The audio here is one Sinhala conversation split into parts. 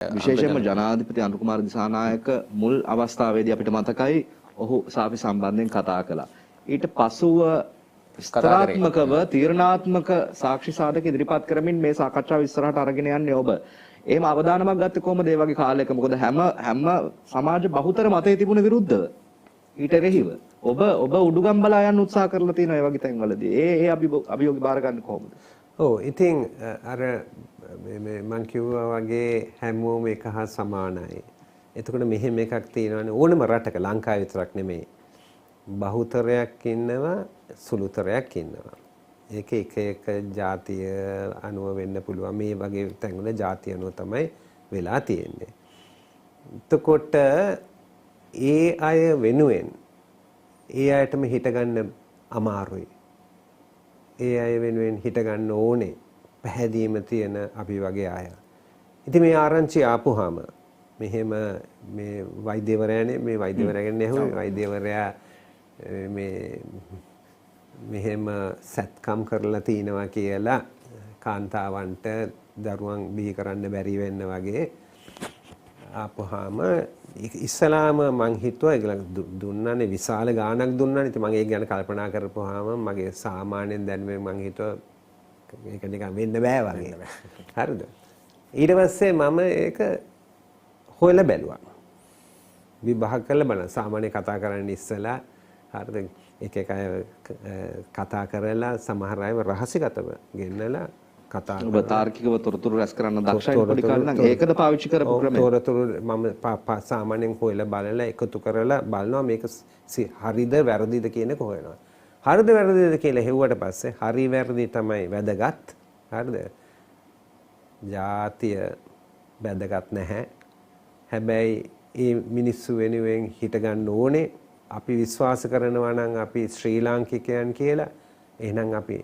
විශේෂයෙන්ම ජනාධිපති අනුකුමාර දිසානායක මුල් අවස්ථාවේදී අපිට මතකයි ඔහු සාපි සම්බන්ධයෙන් කතා කළා. ඊට පසුව ස්ථානාත්මකව තීරණාත්මක සාක්ෂි සාධක ඉදිරිපත් කරමින් මේ සාකච්ඡාව ඉස්සරහට අරගෙන යන්නේ ඔබ. එහෙම අවධානමක් ගත්තේ කොහොමද මේ වගේ කාලයක? මොකද හැම සමාජ බහුතර මතයේ තිබුණ විරුද්ධව ඊට එරෙහිව ඔබ උඩුගම් බලා යන්න උත්සාහ කරලා තියෙනවා මේ වගේ තැන්වලදී. ඒ අභියෝග බාර ගන්න කොහොමද? ඔව් ඉතින් අර මම කිව්වා වගේ හැමෝම එක හා සමානයි. එතකොට මෙහෙම එකක් තියෙනවානේ ඕනම රටක ලංකාව විතරක් නෙමෙයි. බහුතරයක් ඉන්නවා සුළුතරයක් ඉන්නවා. ඒක එක ජාතිය අනුව වෙන්න පුළුවන්. මේ වගේ තැන්වල ජාතිය අනුව තමයි වෙලා තියෙන්නේ. එතකොට ඒ අය වෙනුවෙන් ඒ අයටම හිටගන්න අමාරුයි. ඒ අය වෙනුවෙන් හිටගන්න ඕනේ පැහැදීම තියෙන අපි වගේ අය. ඉතින් මේ ආරංචි ආපුවාම මෙහෙම මේ වෛද්‍යවරයානේ මේ වෛද්‍යවරයාගෙන් ඇහුවේ වෛද්‍යවරයා මෙහෙම සත්කම් කරලා තිනවා කියලා කාන්තාවන්ට දරුවන් බිහි කරන්න බැරි වෙන්න වගේ ආපුවාම ඉස්සලාම මං හිතුවා ඒගොල්ලන් දුන්නානේ විශාල ගාණක් දුන්නානේ. ඉතින් මම ඒක ගැන කල්පනා කරපුවාම මගේ සාමාන්‍යයෙන් දැනුමෙන් මං හිතුවා ඒක නිකන් වෙන්න බෑ වගේ. හරිද? ඊට පස්සේ මම ඒක හොයලා බැලුවා. විභාග කරලා බලන්න. සාමාන්‍ය කතා කරන්න ඉස්සලා හරිද? එක අය කතා කරලා සමහර අයව රහසිගතව ගෙන්නලා කතා කරලා ඔබ තාර්කිකව තොරතුරු රැස් කරන්න දක්ෂයි පොඩි කාලේ නම් ඒකද පාවිච්චි කරපු ක්‍රමය. තොරතුරු මම සාමාන්‍යයෙන් හොයලා බලලා එකතු කරලා බලනවා මේක හරිද වැරදිද කියන එක හොයනවා. හරිද වැරදිද කියලා හෙව්වට පස්සේ හරි වැරදි තමයි වැදගත්. හරිද? ජාතිය වැදගත් නැහැ. හැබැයි මේ මිනිස්සු වෙනුවෙන් හිට ගන්න ඕනේ. අපි විශ්වාස කරනවා නම් අපි ශ්‍රී ලාංකිකයන් කියලා. එහෙනම් අපි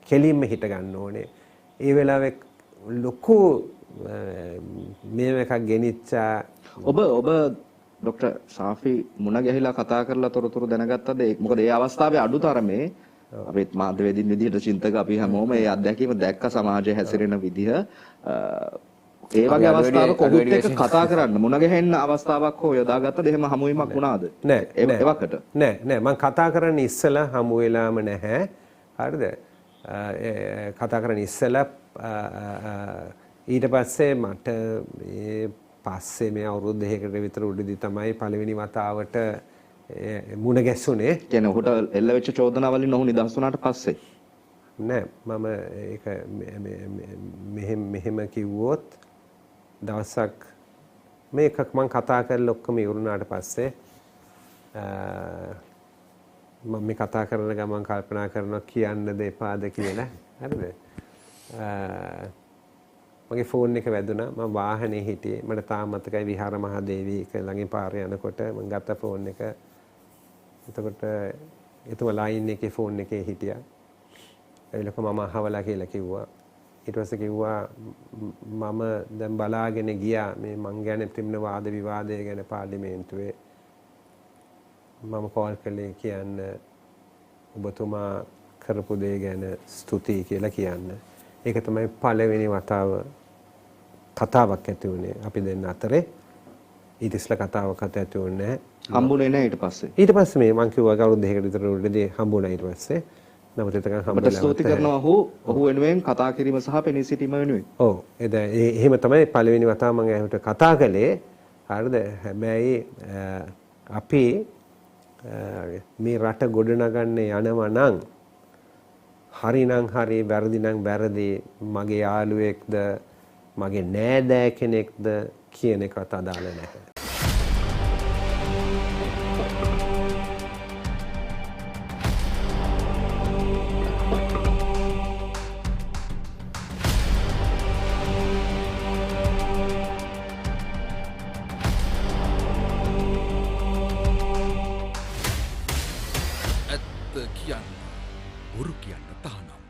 කෙලින්ම හිට ගන්න ඕනේ. ඒ වෙලාවේ ලොකු මේව එකක් ගෙනිච්චා ඔබ ડોક્ટર සාෆි මුණ ගැහිලා කතා කරලා තොරතුරු දැනගත්තද? මොකද ඒ අවස්ථාවේ අඩුතරමේ අපිත් මාධ්‍යවේදීන් විදිහට චින්තක අපි හැමෝම ඒ අත්දැකීම දැක්ක සමාජයේ හැසිරෙන විදිහ ඒ වගේ අවස්ථාවක ඔහුත් එක්ක කතා කරන්න මුණ ගැහෙන්න අවස්ථාවක් හෝ යොදාගත්තද? එහෙම හමුවීමක් වුණාද? නෑ ඒවකට නෑ මම කතා කරන්න ඉස්සලා හමු වෙලාම නැහැ. හරිද? කතා කරන්න ඉස්සලා ඊට පස්සේ මට මේ පස්සේ මේ අවුරුදු දෙකකට විතර උඩදී තමයි පළවෙනි වතාවට මුණ ගැස්සුනේ. කියන්නේ ඔහුට එල්ල වෙච්ච චෝදනාවලින් ඔහු නිදහස් වුණාට පස්සේ නෑ මම ඒක මෙහෙම කිව්වොත් දවසක් මේකක් මම කතා කරලා ඔක්කොම ඉවරුනාට පස්සේ මම මේ කතා කරන ගමන් කල්පනා කරනවා කියන්නද එපාද කියලා. හරිද? මගේ ෆෝන් එක වැදුනා. මම වාහනේ හිටියේ. මට තාම මතකයි විහාර මහදේවී එක ළඟින් පාරේ යනකොට මම ගත්ත ෆෝන් එක. එතකොට එතුමා ලයින් එකේ ෆෝන් එකේ හිටියා. ඒලක මම අහවලා කියලා කිව්වා. ඊට පස්සේ කිව්වා මම දැන් බලාගෙන ගියා මේ මං ගැන තිබෙන වාද විවාදය ගැන පාර්ලිමේන්තුවේ. මම කෝල් කළේ කියන්න ඔබතුමා කරපු දේ ගැන ස්තුතියි කියලා කියන්න. ඒක තමයි පළවෙනි වතාව කතාවක් ඇති වුණේ අපි දෙන්න අතරේ. ඊට ඉස්සෙල්ලා කතාවක් ඇති වුණේ නැහැ. හම්බුනේ නැහැ ඊට පස්සේ. ඊට පස්සේ මේ මං කිව්වා අවුරුදු දෙකකට විතර උඩදී හම්බුණා ඊට පස්සේ. නමුත් එතකන් හම්බුලා ස්තුති කරනවා ඔහු වෙනුවෙන් කතා කිරීම සහ පෙනී සිටීම වෙනුවෙන්. ඔව් එහෙම තමයි පළවෙනි වතාව මම ඇහුවට කතා කළේ. හරිද? හැබැයි අපි මේ රට ගොඩනගන්න යනවා නම් හරිනම් හරි වැරදිනම් වැරදි මගේ යාළුවෙක්ද මගේ නෑදෑ කෙනෙක්ද කියන එකත් අදාළ නැහැ.